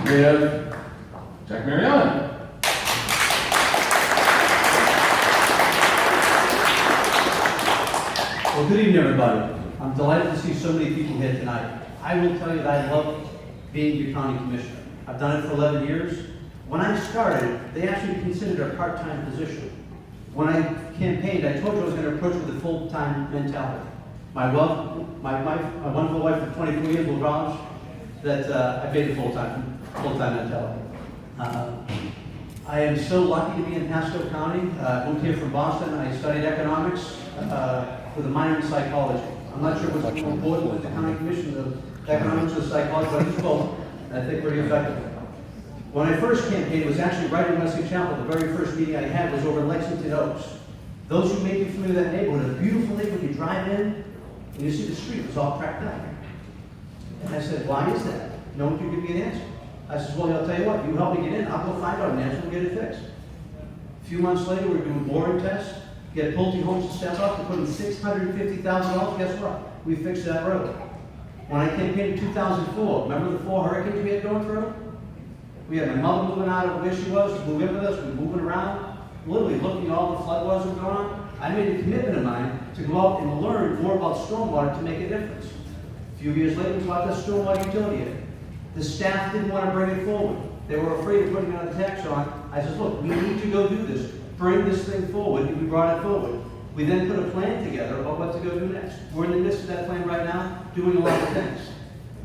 We have Jack Mariano. Well, good evening, everybody. I'm delighted to see so many people here tonight. I will tell you that I love being your county commissioner. I've done it for 11 years. When I started, they actually considered it a part-time position. When I campaigned, I told you I was going to approach with a full-time mentality. My wonderful wife for 24 years will vouch that I made a full-time mentality. I am so lucky to be in Pasco County. I moved here from Boston. I studied economics with a minor in psychology. I'm not sure what's more important with the county commission, the economics or psychology, but it's both. I think pretty effective. When I first campaigned, it was actually right in Wesley Chapel. The very first meeting I had was over in Lexington Oaks. Those who may be familiar with that neighborhood, a beautiful neighborhood. You drive in and you see the street was all cracked up. And I said, why is that? No one could give me an answer. I said, well, I'll tell you what, you help me get in, I'll go find out an answer and get it fixed. A few months later, we were doing boring tests, get Pulte Homes to step up, to put in $650,000. Guess what? We fixed that road. When I campaigned in 2004, remember the 4 hurricanes we had going through? We had my mother moving out of where she was to move in with us. We were moving around, literally looking at all the flood waters that were going on. I made a commitment of mine to go out and learn more about stormwater to make a difference. A few years later, we brought the stormwater utility in. The staff didn't want to bring it forward. They were afraid of putting another tax on. I said, look, we need to go do this. Bring this thing forward. And we brought it forward. We then put a plan together about what to go do next. We're in the midst of that plan right now, doing a lot of things.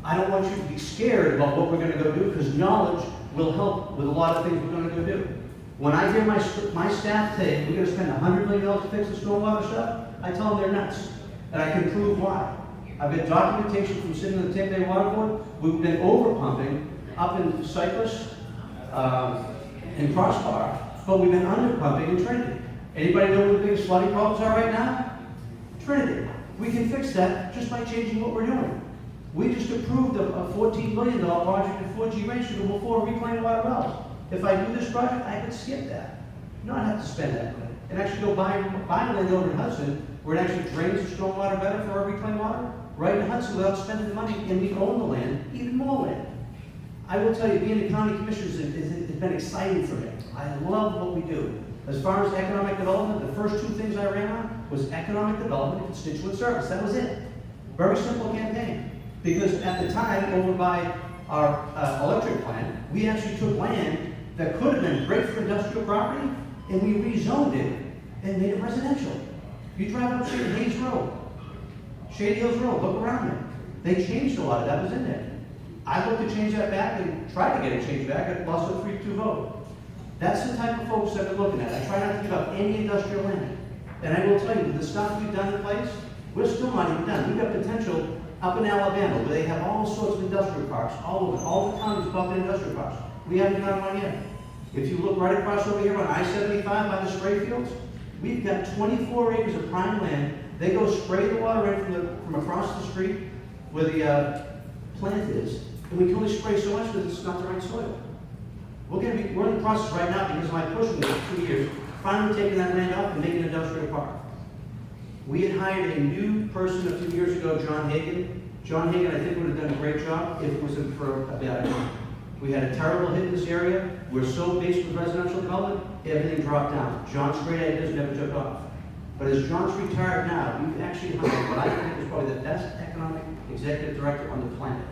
I don't want you to be scared about what we're going to go do, because knowledge will help with a lot of things we're going to go do. When I hear my staff say, we're going to spend $100 million to fix the stormwater stuff, I tell them they're nuts. And I can prove why. I've got documentation from sitting on the Tampa Bay Water Board. We've been over-pumping up in Cypress and Crossbar, but we've been under-pumping in Trinity. Anybody know what the biggest flooding problems are right now? Trinity. We can fix that just by changing what we're doing. We just approved a $14 million project in 4G range to go before reclaim water wells. If I do this project, I could skip that. Not have to spend that money. And actually go buy land over in Hudson, where it actually drains the stormwater better for our reclaimed water, right in Hudson without spending the money, and we own the land, even more land. I will tell you, being a county commissioner has been exciting for me. I love what we do. As far as economic development, the first 2 things I ran on was economic development and constituent service. That was it. Very simple campaign. Because at the time, over by our electric plant, we actually took land that could have been great for industrial property, and we rezoned it and made it residential. You drive up Shady Hills Road, look around there. They changed a lot of that was in there. I looked to change that back and tried to get it changed back, and lost a 3-2 vote. That's the type of folks I've been looking at. I try not to give up any industrial land. And I will tell you, with the stuff we've done in place, we're still not even done. We've got potential up in Alabama, where they have all sorts of industrial parks, all over, all the counties above the industrial parks. We haven't done one yet. If you look right across over here on I-75 by the spray fields, we've got 24 acres of prime land. They go spray the water in from across the street where the plant is, and we can only spray so much because it's not the right soil. We're in the process right now, because of my pushing for 2 years, finally taking that land off and making an industrial park. We had hired a new person a few years ago, John Hagan. John Hagan, I think, would have done a great job if it wasn't for a bad economy. We had a terrible hit in this area. We're so based with residential development, everything dropped down. John's great ideas never took off. But as John's retired now, we've actually hired what I think is probably the best economic executive director on the planet.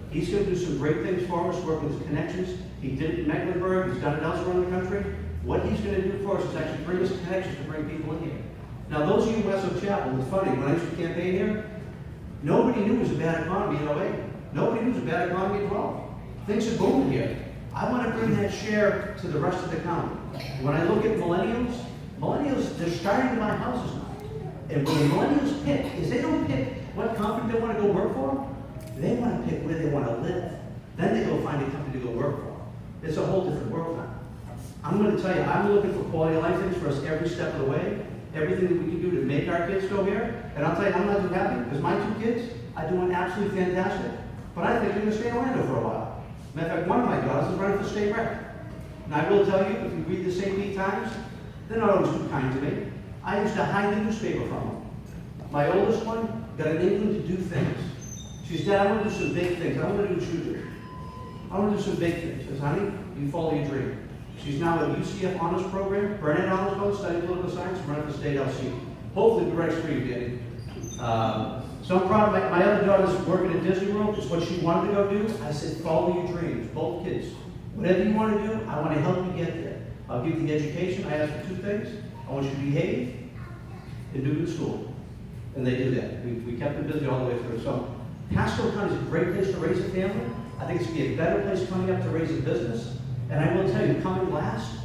He's going to do some great things for us, work with his connections. He did it in Mecklenburg, he's done it elsewhere in the country. What he's going to do for us is actually bring us connections to bring people in here. Now, those of you in West Chapel, it's funny, when I used to campaign here, nobody knew it was a bad economy in 08. Nobody knew it was a bad economy in 12. Things are booming here. I want to bring that share to the rest of the county. When I look at millennials, they're starting to buy houses now. And what the millennials pick is they don't pick what company they want to go work for. They want to pick where they want to live. Then they go find a company to go work for. It's a whole different world now. I'm going to tell you, I'm looking for quality of life things for us every step of the way. Everything that we can do to make our kids go here. And I'll tell you, I'm not too happy, because my 2 kids are doing absolutely fantastic. But I think they're going to stay in Orlando for a while. Matter of fact, one of my daughters is running for state rep. And I will tell you, if you read the St. Pete Times, they're not always too kind to me. I used to hide the newspaper from them. My oldest one got an inkling to do things. She said, Dad, I want to do some big things. I want to do what you do. I want to do some big things. She says, honey, you follow your dream. She's now at UCF Honors Program, Burnett Honors Program, studying political science, running for state LC. Hopefully the right for you, Danny. So I'm proud of my other daughter's working at Disney World. It's what she wanted to go do. I said, follow your dreams, both kids. Whatever you want to do, I want to help you get there. I'll give you the education. I ask for two things. I want you to behave and do good school. And they do that. We kept them busy all the way through. So Pasco County is a great place to raise a family. I think it's going to be a better place coming up to raise a business. And I will tell you, coming last,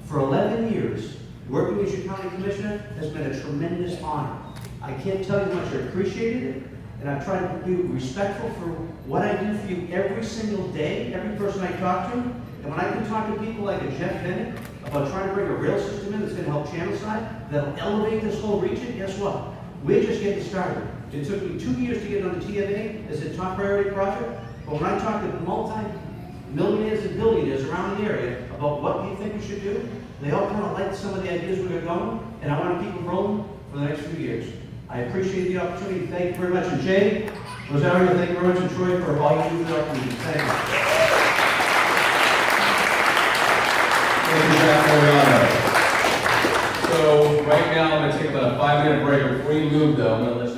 for 11 years, working as your county commissioner has been a tremendous honor. I can't tell you how much I appreciated it, and I've tried to be respectful for what I do for you every single day, every person I talk to. And when I can talk to people like a Jeff Bennett about trying to bring a rail system in that's going to help Channelside, that'll elevate this whole region, guess what? We're just getting started. It took me 2 years to get on the TMA as a top priority project, but when I talk to multi-millionaires and billionaires around the area about what we think we should do, they all kind of like some of the ideas we got going, and I want to keep them rolling for the next few years. I appreciate the opportunity. Thank you very much. And Jay, Rosario, thank you very much, and Troy, for all you do for our community. Thank you. Thank you, Jack Mariano. So right now, I'm going to take about a 5-minute break. Before you move, though, I'm going to let